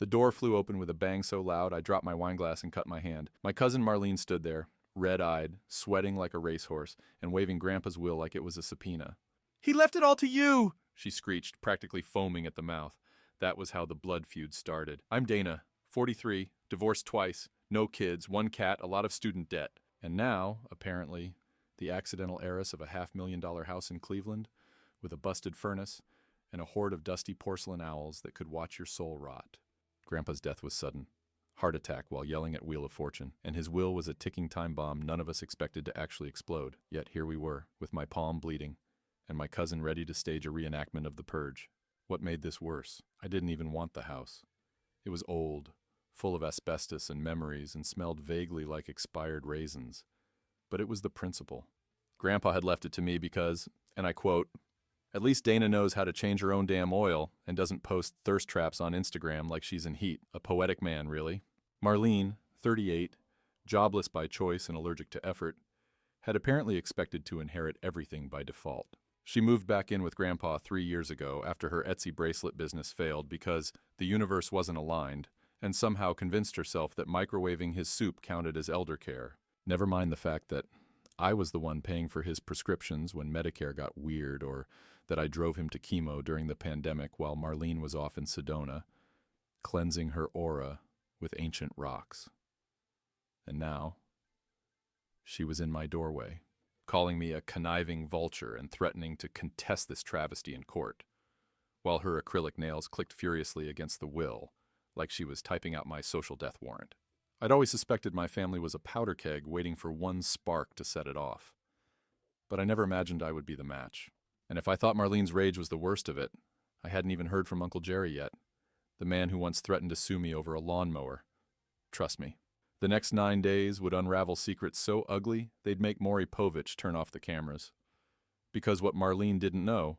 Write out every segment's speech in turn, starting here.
The door flew open with a bang so loud I dropped my wineglass and cut my hand. My cousin Marlene stood there, red-eyed, sweating like a racehorse, and waving Grandpa's will like it was a subpoena. "He left it all to you!" she screeched, practically foaming at the mouth. That was how the blood feud started. "I'm Dana, 43, divorced twice, no kids, one cat, a lot of student debt. And now, apparently, the accidental heiress of a $500,000 house in Cleveland, with a busted furnace, and a horde of dusty porcelain owls that could watch your soul rot." Grandpa's death was sudden. Heart attack while yelling at Wheel of Fortune, and his will was a ticking time bomb none of us expected to actually explode. Yet here we were, with my palm bleeding, and my cousin ready to stage a reenactment of the purge. What made this worse? I didn't even want the house. It was old, full of asbestos and memories, and smelled vaguely like expired raisins. But it was the principle. Grandpa had left it to me because, and I quote, "At least Dana knows how to change her own damn oil and doesn't post thirst traps on Instagram like she's in heat." A poetic man, really. Marlene, 38, jobless by choice and allergic to effort, had apparently expected to inherit everything by default. She moved back in with Grandpa 3 years ago after her Etsy bracelet business failed because the universe wasn't aligned, and somehow convinced herself that microwaving his soup counted as elder care. Never mind the fact that I was the one paying for his prescriptions when Medicare got weird, or that I drove him to chemo during the pandemic while Marlene was off in Sedona, cleansing her aura with ancient rocks. And now, she was in my doorway, calling me a conniving vulture and threatening to contest this travesty in court, while her acrylic nails clicked furiously against the will, like she was typing out my social death warrant. I'd always suspected my family was a powder keg waiting for one spark to set it off. But I never imagined I would be the match. And if I thought Marlene's rage was the worst of it, I hadn't even heard from Uncle Jerry yet, the man who once threatened to sue me over a lawnmower. Trust me, the next 9 days would unravel secrets so ugly they'd make Maury Povich turn off the cameras. Because what Marlene didn't know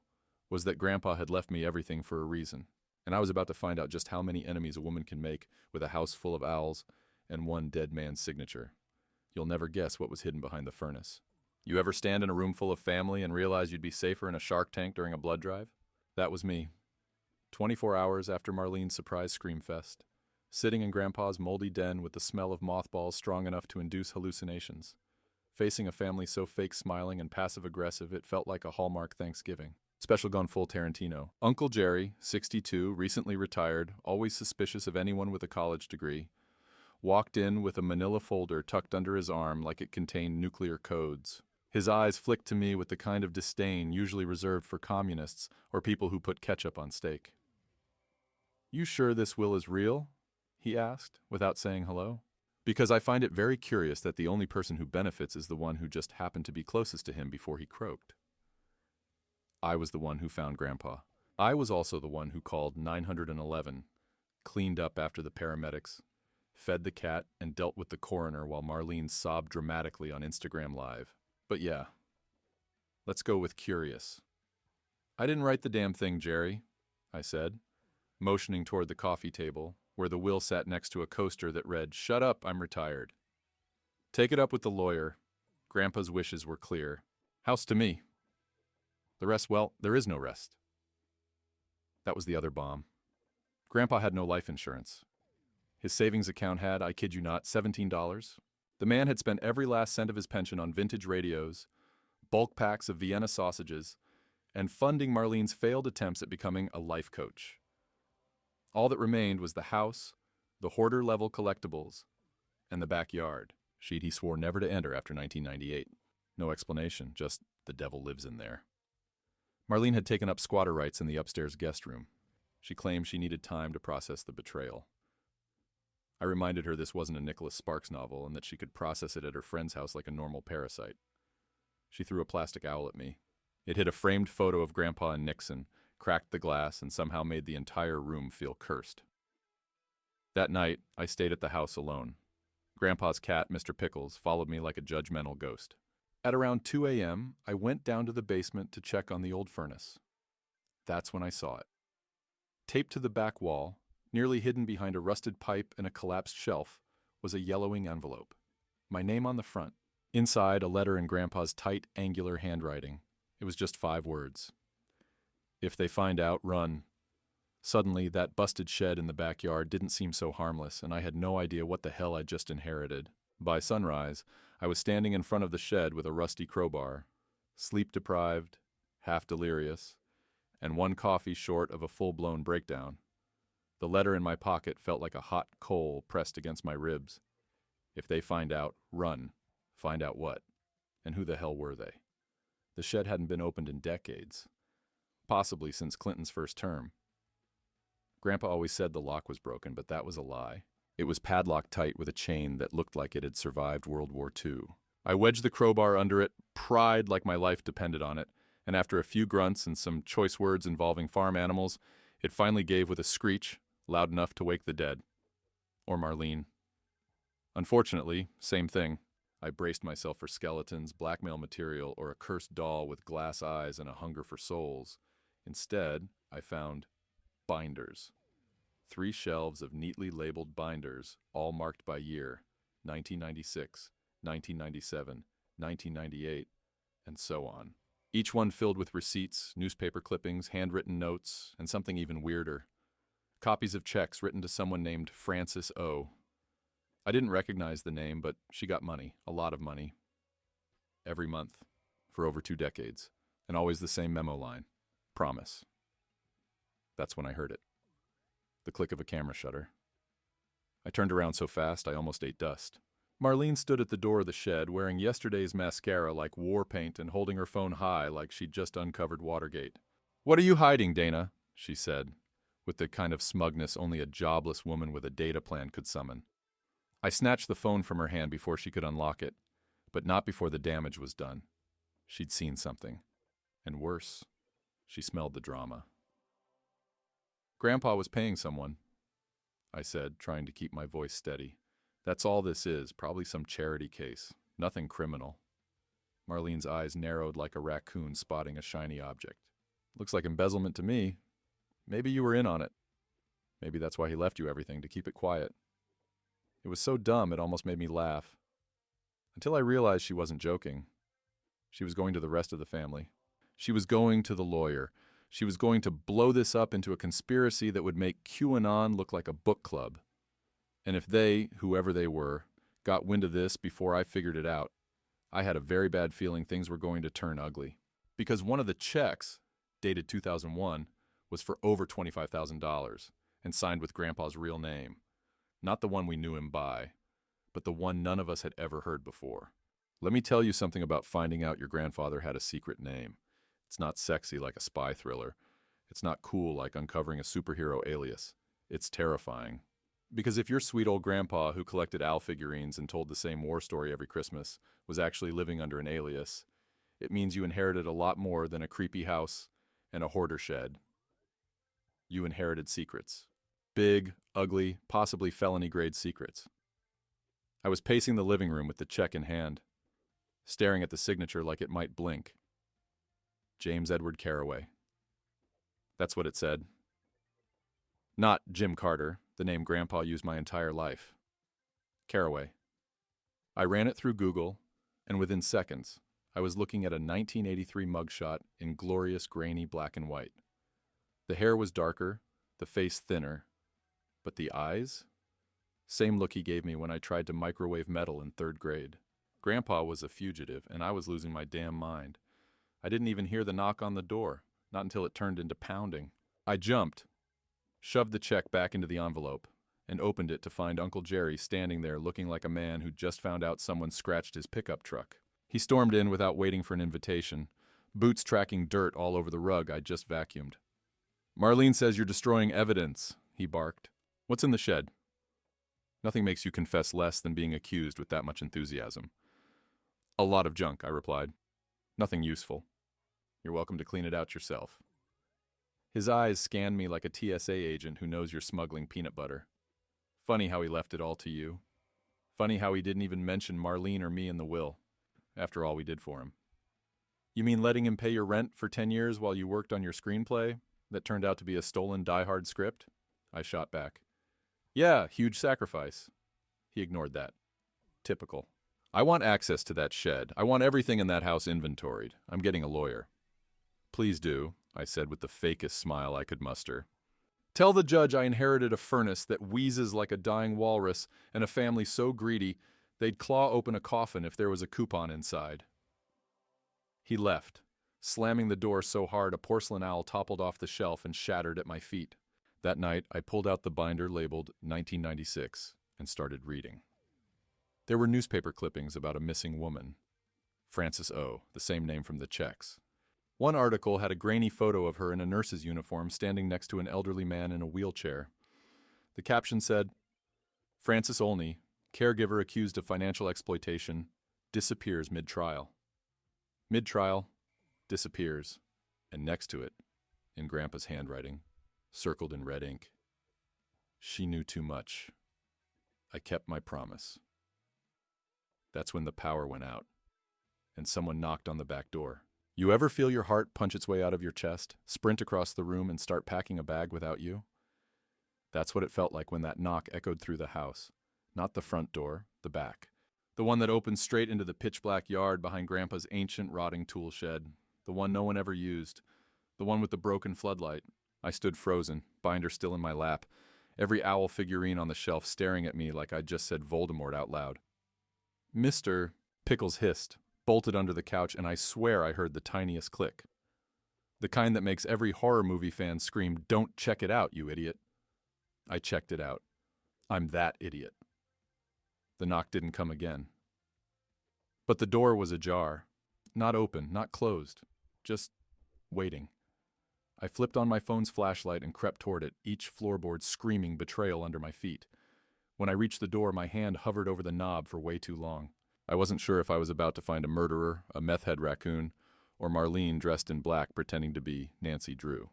was that Grandpa had left me everything for a reason, and I was about to find out just how many enemies a woman can make with a house full of owls and one dead man's signature. You'll never guess what was hidden behind the furnace. You ever stand in a room full of family and realize you'd be safer in a shark tank during a blood drive? That was me. 24 hours after Marlene's surprise scream fest, sitting in Grandpa's moldy den with the smell of mothballs strong enough to induce hallucinations, facing a family so fake smiling and passive-aggressive it felt like a Hallmark Thanksgiving. Special gone full Tarantino. Uncle Jerry, 62, recently retired, always suspicious of anyone with a college degree, walked in with a manila folder tucked under his arm like it contained nuclear codes. His eyes flicked to me with the kind of disdain usually reserved for communists or people who put ketchup on steak. "You sure this will is real?" he asked, without saying hello. "Because I find it very curious that the only person who benefits is the one who just happened to be closest to him before he croaked." I was the one who found Grandpa. I was also the one who called 911, cleaned up after the paramedics, fed the cat, and dealt with the coroner while Marlene sobbed dramatically on Instagram Live. But yeah, let's go with curious. "I didn't write the damn thing, Jerry," I said, motioning toward the coffee table, where the will sat next to a coaster that read, "Shut up, I'm retired." "Take it up with the lawyer." Grandpa's wishes were clear. "House to me." The rest, well, there is no rest. That was the other bomb. Grandpa had no life insurance. His savings account had, I kid you not, $17. The man had spent every last cent of his pension on vintage radios, bulk packs of Vienna sausages, and funding Marlene's failed attempts at becoming a life coach. All that remained was the house, the hoarder-level collectibles, and the backyard, sheet he swore never to enter after 1998. No explanation, just the devil lives in there. Marlene had taken up squatter rights in the upstairs guest room. She claimed she needed time to process the betrayal. I reminded her this wasn't a Nicholas Sparks novel and that she could process it at her friend's house like a normal parasite. She threw a plastic owl at me. It hit a framed photo of Grandpa and Nixon, cracked the glass, and somehow made the entire room feel cursed. That night, I stayed at the house alone. Grandpa's cat, Mr. Pickles, followed me like a judgmental ghost. At around 2 a.m., I went down to the basement to check on the old furnace. That's when I saw it. Taped to the back wall, nearly hidden behind a rusted pipe and a collapsed shelf, was a yellowing envelope. My name on the front. Inside, a letter in Grandpa's tight, angular handwriting. It was just 5 words. "If they find out, run. Suddenly, that busted shed in the backyard didn't seem so harmless, and I had no idea what the hell I'd just inherited. By sunrise, I was standing in front of the shed with a rusty crowbar, sleep-deprived, half-delirious, and one coffee short of a full-blown breakdown. The letter in my pocket felt like a hot coal pressed against my ribs. If they find out, run. Find out what? And who the hell were they? The shed hadn't been opened in decades, possibly since Clinton's first term. Grandpa always said the lock was broken, but that was a lie. It was padlocked tight with a chain that looked like it had survived World War II. I wedged the crowbar under it, pride like my life depended on it, and after a few grunts and some choice words involving farm animals, it finally gave with a screech, loud enough to wake the dead. Or Marlene. Unfortunately, same thing. I braced myself for skeletons, blackmail material, or a cursed doll with glass eyes and a hunger for souls. Instead, I found binders. 3 shelves of neatly labeled binders, all marked by year, 1996, 1997, 1998, and so on. Each one filled with receipts, newspaper clippings, handwritten notes, and something even weirder. Copies of checks written to someone named Frances O. I didn't recognize the name, but she got money, a lot of money, every month, for over 2 decades, and always the same memo line, promise. That's when I heard it. The click of a camera shutter. I turned around so fast I almost ate dust. Marlene stood at the door of the shed, wearing yesterday's mascara like war paint and holding her phone high like she'd just uncovered Watergate. "What are you hiding, Dana?" she said, with the kind of smugness only a jobless woman with a data plan could summon. I snatched the phone from her hand before she could unlock it, but not before the damage was done. She'd seen something. And worse, she smelled the drama. "Grandpa was paying someone," I said, trying to keep my voice steady. "That's all this is, probably some charity case. Nothing criminal." Marlene's eyes narrowed like a raccoon spotting a shiny object. "Looks like embezzlement to me. Maybe you were in on it. Maybe that's why he left you everything, to keep it quiet." It was so dumb it almost made me laugh. Until I realized she wasn't joking. She was going to the rest of the family. She was going to the lawyer. She was going to blow this up into a conspiracy that would make QAnon look like a book club. And if they, whoever they were, got wind of this before I figured it out, I had a very bad feeling things were going to turn ugly. Because one of the checks, dated 2001, was for over $25,000 and signed with Grandpa's real name. Not the one we knew him by, but the one none of us had ever heard before. Let me tell you something about finding out your grandfather had a secret name. It's not sexy like a spy thriller. It's not cool like uncovering a superhero alias. It's terrifying. Because if your sweet old grandpa who collected Al figurines and told the same war story every Christmas was actually living under an alias, it means you inherited a lot more than a creepy house and a hoarder shed. You inherited secrets. Big, ugly, possibly felony-grade secrets. I was pacing the living room with the check in hand, staring at the signature like it might blink. James Edward Carraway. That's what it said. Not Jim Carter, the name Grandpa used my entire life. Carraway. I ran it through Google, and within seconds, I was looking at a 1983 mugshot in glorious grainy black and white. The hair was darker, the face thinner, but the eyes? Same look he gave me when I tried to microwave metal in 3rd grade. Grandpa was a fugitive, and I was losing my damn mind. I didn't even hear the knock on the door, not until it turned into pounding. I jumped, shoved the check back into the envelope, and opened it to find Uncle Jerry standing there looking like a man who'd just found out someone scratched his pickup truck. He stormed in without waiting for an invitation, boots tracking dirt all over the rug I'd just vacuumed. "Marlene says you're destroying evidence," he barked. "What's in the shed?" Nothing makes you confess less than being accused with that much enthusiasm. "A lot of junk," I replied. "Nothing useful. You're welcome to clean it out yourself." His eyes scanned me like a TSA agent who knows you're smuggling peanut butter. Funny how he left it all to you. Funny how he didn't even mention Marlene or me in the will, after all we did for him. "You mean letting him pay your rent for 10 years while you worked on your screenplay that turned out to be a stolen Die Hard script?" I shot back. "Yeah, huge sacrifice." He ignored that. Typical. "I want access to that shed. I want everything in that house inventoried. I'm getting a lawyer." "Please do," I said with the fakest smile I could muster. Tell the judge I inherited a furnace that wheezes like a dying walrus and a family so greedy they'd claw open a coffin if there was a coupon inside. He left, slamming the door so hard a porcelain owl toppled off the shelf and shattered at my feet. That night, I pulled out the binder labeled 1996 and started reading. There were newspaper clippings about a missing woman, Frances O., the same name from the checks. One article had a grainy photo of her in a nurse's uniform standing next to an elderly man in a wheelchair. The caption said, Frances Olney, caregiver accused of financial exploitation, disappears mid-trial. Mid-trial, disappears, and next to it, in Grandpa's handwriting, circled in red ink, she knew too much. I kept my promise. That's when the power went out, and someone knocked on the back door. You ever feel your heart punch its way out of your chest, sprint across the room, and start packing a bag without you? That's what it felt like when that knock echoed through the house. Not the front door, the back. The one that opened straight into the pitch-black yard behind Grandpa's ancient, rotting tool shed. The one no one ever used. The one with the broken floodlight. I stood frozen, binder still in my lap, every owl figurine on the shelf staring at me like I'd just said Voldemort out loud. Mr. Pickles hissed, bolted under the couch, and I swear I heard the tiniest click. The kind that makes every horror movie fan scream, "Don't check it out, you idiot." I checked it out. I'm that idiot. The knock didn't come again. But the door was ajar. Not open, not closed. Just waiting. I flipped on my phone's flashlight and crept toward it, each floorboard screaming betrayal under my feet. When I reached the door, my hand hovered over the knob for way too long. I wasn't sure if I was about to find a murderer, a meth head raccoon, or Marlene dressed in black pretending to be Nancy Drew.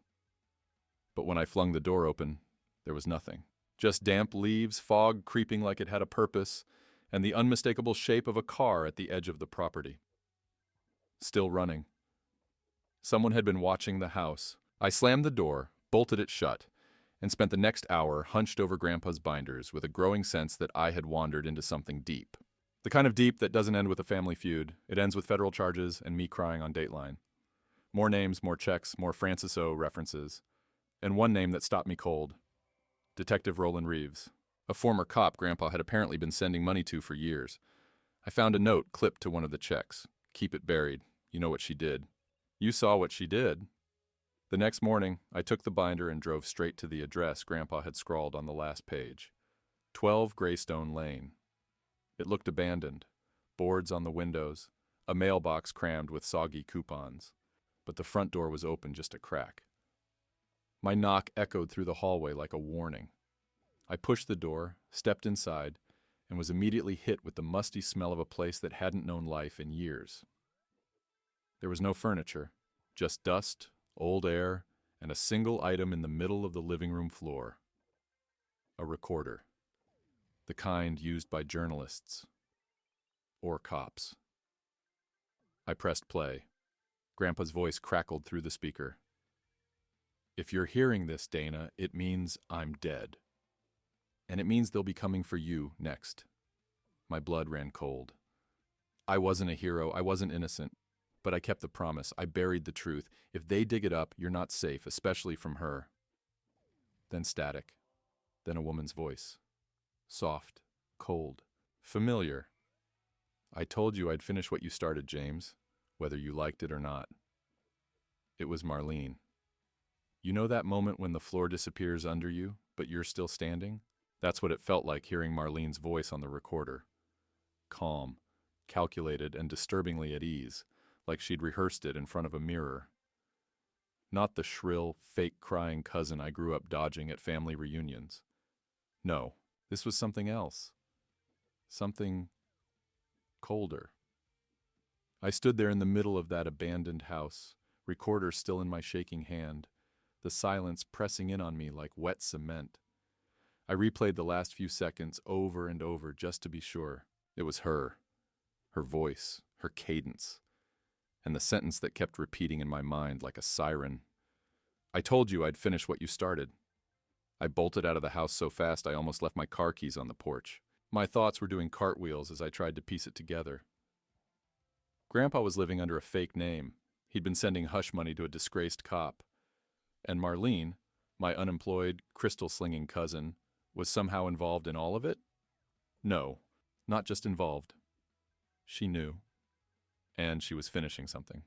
But when I flung the door open, there was nothing. Just damp leaves, fog creeping like it had a purpose, and the unmistakable shape of a car at the edge of the property. Still running. Someone had been watching the house. I slammed the door, bolted it shut, and spent the next hour hunched over Grandpa's binders with a growing sense that I had wandered into something deep. The kind of deep that doesn't end with a family feud. It ends with federal charges and me crying on Dateline. More names, more checks, more Frances O. references. And one name that stopped me cold. Detective Roland Reeves. A former cop Grandpa had apparently been sending money to for years. I found a note clipped to one of the checks. Keep it buried. You know what she did. You saw what she did. The next morning, I took the binder and drove straight to the address Grandpa had scrawled on the last page. 12 Greystone Lane. It looked abandoned. Boards on the windows, a mailbox crammed with soggy coupons. But the front door was open just a crack. My knock echoed through the hallway like a warning. I pushed the door, stepped inside, and was immediately hit with the musty smell of a place that hadn't known life in years. There was no furniture, just dust, old air, and a single item in the middle of the living room floor. A recorder. The kind used by journalists. Or cops. I pressed play. Grandpa's voice crackled through the speaker. If you're hearing this, Dana, it means I'm dead. And it means they'll be coming for you next. My blood ran cold. I wasn't a hero, I wasn't innocent. But I kept the promise. I buried the truth. If they dig it up, you're not safe, especially from her. Then static. Then a woman's voice. Soft. Cold. Familiar. I told you I'd finish what you started, James, whether you liked it or not. It was Marlene. You know that moment when the floor disappears under you, but you're still standing? That's what it felt like hearing Marlene's voice on the recorder. Calm, calculated, and disturbingly at ease, like she'd rehearsed it in front of a mirror. Not the shrill, fake-crying cousin I grew up dodging at family reunions. No, this was something else. Something colder. I stood there in the middle of that abandoned house, recorder still in my shaking hand, the silence pressing in on me like wet cement. I replayed the last few seconds over and over just to be sure. It was her voice, her cadence, and the sentence that kept repeating in my mind like a siren. I told you I'd finish what you started. I bolted out of the house so fast I almost left my car keys on the porch. My thoughts were doing cartwheels as I tried to piece it together. Grandpa was living under a fake name. He'd been sending hush money to a disgraced cop. And Marlene, My unemployed, crystal-slinging cousin was somehow involved in all of it? No, not just involved. She knew. And she was finishing something.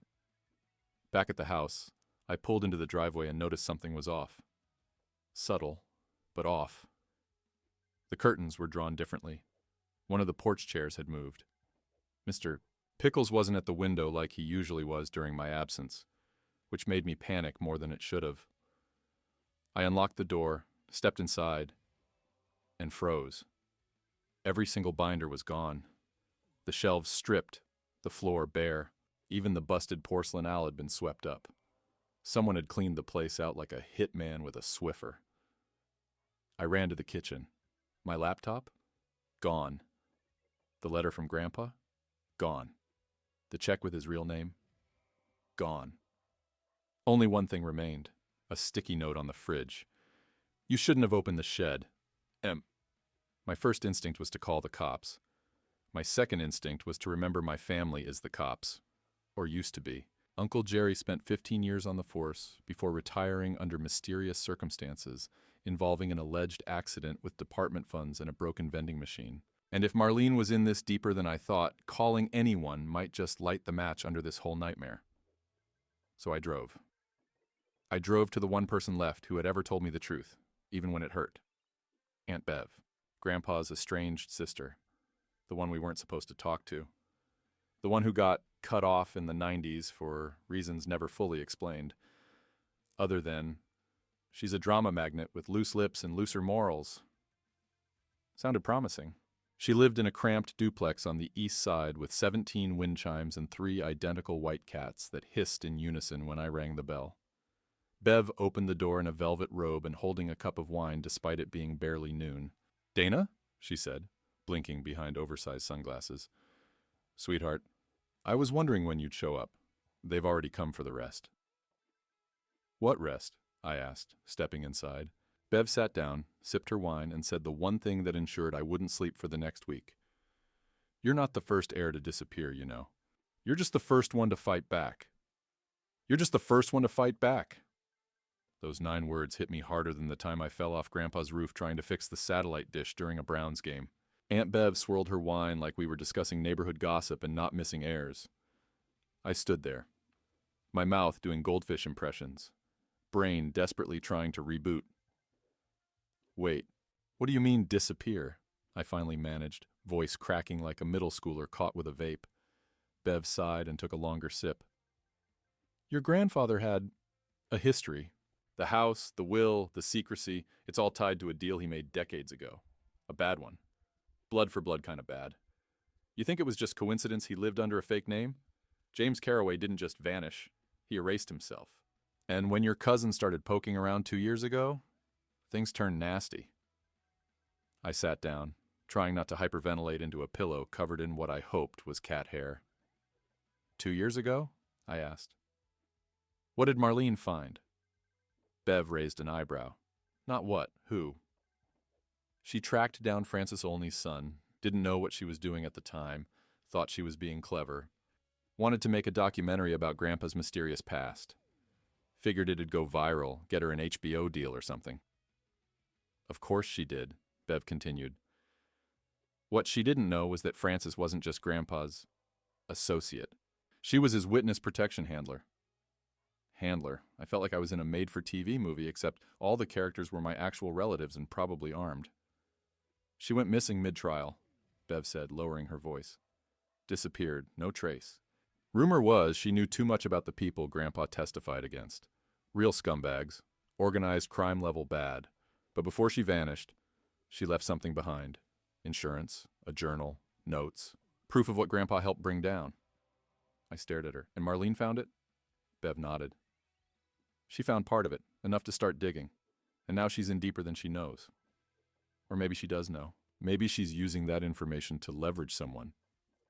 Back at the house, I pulled into the driveway and noticed something was off. Subtle, but off. The curtains were drawn differently. One of the porch chairs had moved. Mr. Pickles wasn't at the window like he usually was during my absence, which made me panic more than it should have. I unlocked the door, stepped inside, and froze. Every single binder was gone. The shelves stripped, the floor bare. Even the busted porcelain owl had been swept up. Someone had cleaned the place out like a hitman with a Swiffer. I ran to the kitchen. My laptop? Gone. The letter from Grandpa? Gone. The check with his real name? Gone. Only one thing remained, a sticky note on the fridge. You shouldn't have opened the shed. My first instinct was to call the cops. My second instinct was to remember my family is the cops, or used to be. Uncle Jerry spent 15 years on the force before retiring under mysterious circumstances involving an alleged accident with department funds and a broken vending machine. And if Marlene was in this deeper than I thought, calling anyone might just light the match under this whole nightmare. So I drove. I drove to the one person left who had ever told me the truth, even when it hurt. Aunt Bev, Grandpa's estranged sister, the one we weren't supposed to talk to. The one who got cut off in the 90s for reasons never fully explained. Other than, she's a drama magnet with loose lips and looser morals. Sounded promising. She lived in a cramped duplex on the east side with 17 wind chimes and 3 identical white cats that hissed in unison when I rang the bell. Bev opened the door in a velvet robe and holding a cup of wine despite it being barely noon. "Dana?" she said, blinking behind oversized sunglasses. "Sweetheart, I was wondering when you'd show up. They've already come for the rest." "What rest?" I asked, stepping inside. Bev sat down, sipped her wine, and said the one thing that ensured I wouldn't sleep for the next week. "You're not the first heir to disappear, you know. You're just the first one to fight back. You're just the first one to fight back." Those 9 words hit me harder than the time I fell off Grandpa's roof trying to fix the satellite dish during a Browns game. Aunt Bev swirled her wine like we were discussing neighborhood gossip and not missing heirs. I stood there, my mouth doing goldfish impressions, brain desperately trying to reboot. "Wait, what do you mean disappear?" I finally managed, voice cracking like a middle schooler caught with a vape. Bev sighed and took a longer sip. "Your grandfather had a history. The house, the will, the secrecy, it's all tied to a deal he made decades ago. A bad one. Blood for blood kind of bad. You think it was just coincidence he lived under a fake name? James Carraway didn't just vanish. He erased himself. And when your cousin started poking around 2 years ago, things turned nasty." I sat down, trying not to hyperventilate into a pillow covered in what I hoped was cat hair. 2 years ago?" I asked. "What did Marlene find?" Bev raised an eyebrow. "Not what, who?" "She tracked down Francis Olney's son, didn't know what she was doing at the time, thought she was being clever, wanted to make a documentary about Grandpa's mysterious past. Figured it'd go viral, get her an HBO deal or something." "Of course she did," Bev continued. "What she didn't know was that Francis wasn't just Grandpa's associate. She was his witness protection handler." Handler. I felt like I was in a made-for-TV movie, except all the characters were my actual relatives and probably armed. "She went missing mid-trial," Bev said, lowering her voice. "Disappeared, no trace. Rumor was she knew too much about the people Grandpa testified against. Real scumbags, organized crime level bad. But before she vanished, she left something behind. Insurance, a journal, notes, proof of what Grandpa helped bring down." I stared at her. "And Marlene found it?" Bev nodded. "She found part of it, enough to start digging. And now she's in deeper than she knows. Or maybe she does know. Maybe she's using that information to leverage someone.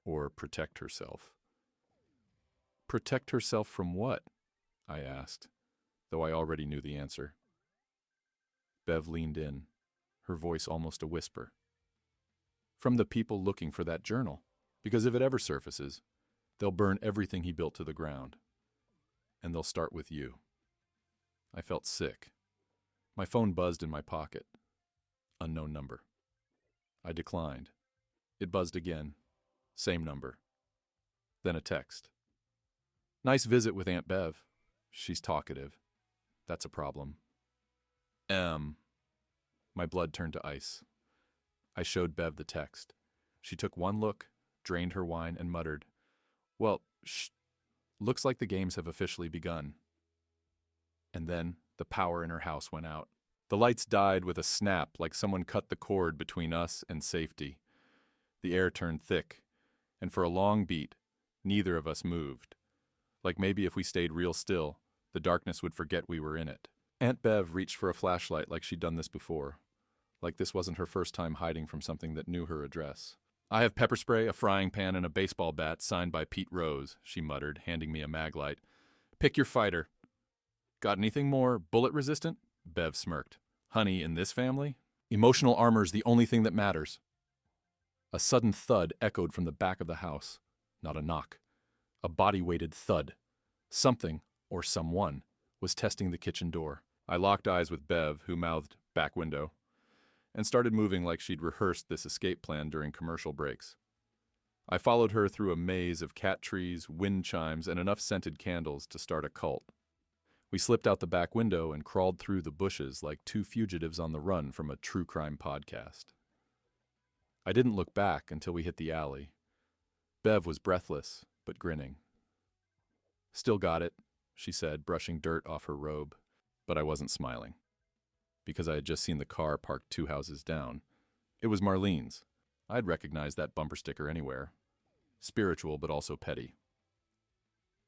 Or protect herself." "Protect herself from what?" I asked, though I already knew the answer. Bev leaned in, her voice almost a whisper. "From the people looking for that journal. Because if it ever surfaces, they'll burn everything he built to the ground. And they'll start with you." I felt sick. My phone buzzed in my pocket. Unknown number. I declined. It buzzed again. Same number. Then a text. Nice visit with Aunt Bev. She's talkative. That's a problem. My blood turned to ice. I showed Bev the text. She took one look, drained her wine, and muttered, "Well, looks like the games have officially begun." And then the power in her house went out. The lights died with a snap, like someone cut the cord between us and safety. The air turned thick, and for a long beat, neither of us moved. Like maybe if we stayed real still, the darkness would forget we were in it. Aunt Bev reached for a flashlight like she'd done this before. Like this wasn't her first time hiding from something that knew her address. "I have pepper spray, a frying pan, and a baseball bat signed by Pete Rose," she muttered, handing me a mag light. "Pick your fighter." "Got anything more bullet-resistant?" Bev smirked. "Honey, in this family, emotional armor's the only thing that matters." A sudden thud echoed from the back of the house. Not a knock. A body-weighted thud. Something, or someone, was testing the kitchen door. I locked eyes with Bev, who mouthed, "Back window," and started moving like she'd rehearsed this escape plan during commercial breaks. I followed her through a maze of cat trees, wind chimes, and enough scented candles to start a cult. We slipped out the back window and crawled through the bushes like two fugitives on the run from a true crime podcast. I didn't look back until we hit the alley. Bev was breathless, but grinning. "Still got it," she said, brushing dirt off her robe. But I wasn't smiling, because I had just seen the car parked 2 houses down. It was Marlene's. I'd recognize that bumper sticker anywhere. Spiritual, but also petty.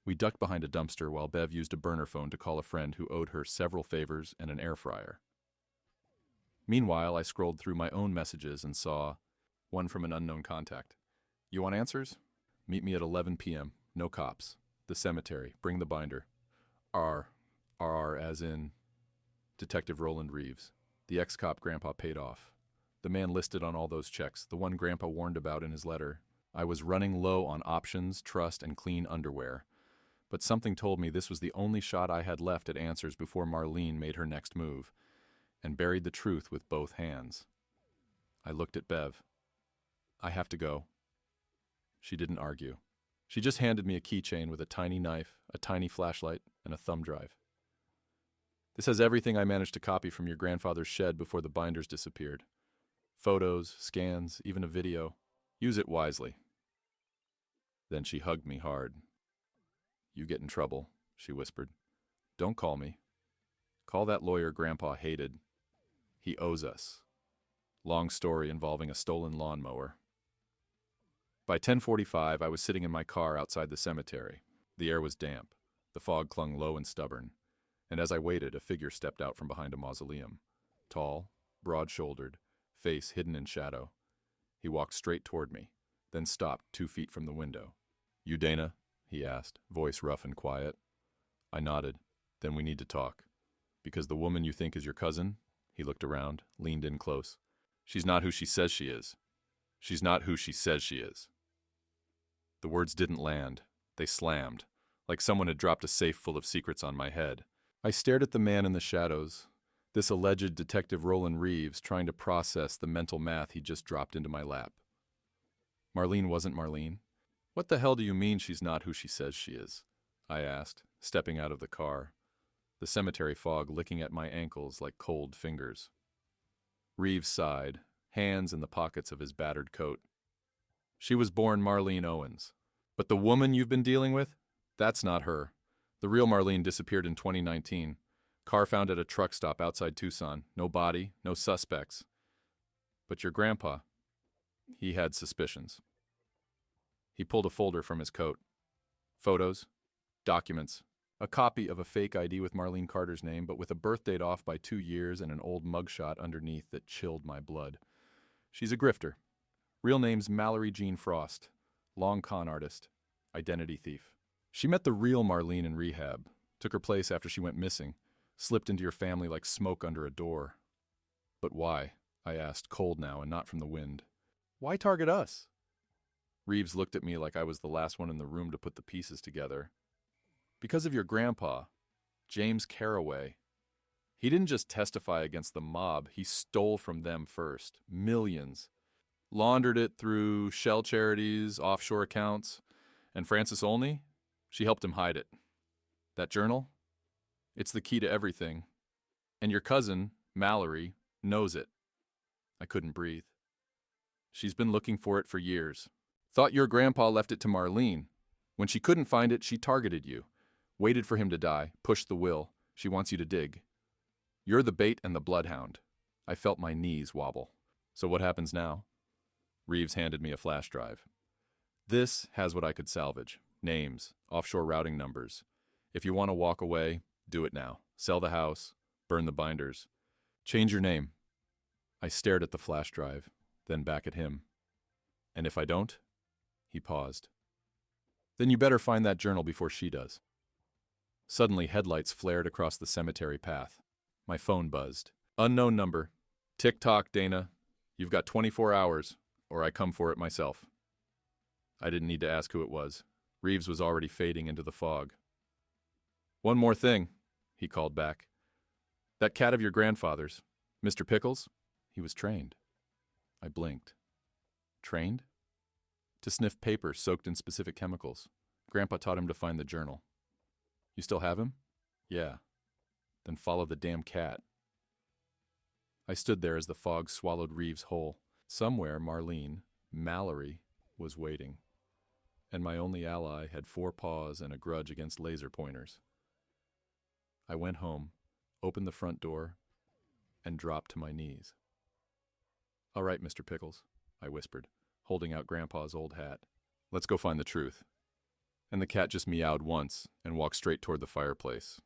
We ducked behind a dumpster while Bev used a burner phone to call a friend who owed her several favors and an air fryer. Meanwhile, I scrolled through my own messages and saw one from an unknown contact. "You want answers? Meet me at 11 p.m. No cops. The cemetery. Bring the binder. R as in Detective Roland Reeves. The ex-cop Grandpa paid off. The man listed on all those checks, the one Grandpa warned about in his letter. I was running low on options, trust, and clean underwear. But something told me this was the only shot I had left at answers before Marlene made her next move, and buried the truth with both hands. I looked at Bev. "I have to go." She didn't argue. She just handed me a keychain with a tiny knife, a tiny flashlight, and a thumb drive. "This has everything I managed to copy from your grandfather's shed before the binders disappeared. Photos, scans, even a video. Use it wisely." Then she hugged me hard. "You get in trouble," she whispered. "Don't call me. Call that lawyer Grandpa hated. He owes us." Long story involving a stolen lawnmower. By 10:45, I was sitting in my car outside the cemetery. The air was damp. The fog clung low and stubborn. And as I waited, a figure stepped out from behind a mausoleum. Tall, broad-shouldered, face hidden in shadow. He walked straight toward me, then stopped 2 feet from the window. "You Dana?" he asked, voice rough and quiet. I nodded. "Then we need to talk. Because the woman you think is your cousin?" He looked around, leaned in close. "She's not who she says she is. She's not who she says she is." The words didn't land. They slammed, like someone had dropped a safe full of secrets on my head. I stared at the man in the shadows, this alleged Detective Roland Reeves trying to process the mental math he just dropped into my lap. Marlene wasn't Marlene. "What the hell do you mean she's not who she says she is?" I asked, stepping out of the car, the cemetery fog licking at my ankles like cold fingers. Reeves sighed, hands in the pockets of his battered coat. "She was born Marlene Owens. But the woman you've been dealing with? That's not her. The real Marlene disappeared in 2019. Car found at a truck stop outside Tucson. No body, no suspects. But your grandpa, he had suspicions." He pulled a folder from his coat. Photos, documents, a copy of a fake ID with Marlene Carter's name, but with a birth date off by 2 years and an old mugshot underneath that chilled my blood. She's a grifter. Real name's Mallory Jean Frost. Long con artist. Identity thief. She met the real Marlene in rehab. Took her place after she went missing. Slipped into your family like smoke under a door. "But why?" I asked, cold now and not from the wind. "Why target us?" Reeves looked at me like I was the last one in the room to put the pieces together. "Because of your grandpa, James Carraway. He didn't just testify against the mob, he stole from them first. Millions. Laundered it through shell charities, offshore accounts. And Frances Olney? She helped him hide it. That journal? It's the key to everything. And your cousin, Mallory, knows it. I couldn't breathe. She's been looking for it for years. Thought your grandpa left it to Marlene. When she couldn't find it, she targeted you. Waited for him to die, pushed the will. She wants you to dig. You're the bait and the bloodhound. I felt my knees wobble. So what happens now? Reeves handed me a flash drive. This has what I could salvage. Names, offshore routing numbers. If you want to walk away, do it now. Sell the house, burn the binders. Change your name. I stared at the flash drive, then back at him. And if I don't? He paused. Then you better find that journal before she does. Suddenly, headlights flared across the cemetery path. My phone buzzed. Unknown number. Tick-tock, Dana. You've got 24 hours, or I come for it myself. I didn't need to ask who it was. Reeves was already fading into the fog. One more thing, he called back. That cat of your grandfather's, Mr. Pickles, he was trained. I blinked. Trained? To sniff paper soaked in specific chemicals. Grandpa taught him to find the journal. You still have him? Yeah. Then follow the damn cat. I stood there as the fog swallowed Reeves whole. Somewhere, Mallory, was waiting. And my only ally had 4 paws and a grudge against laser pointers. I went home, opened the front door, and dropped to my knees. All right, Mr. Pickles, I whispered, holding out Grandpa's old hat. Let's go find the truth. And the cat just meowed once and walked straight toward the fireplace.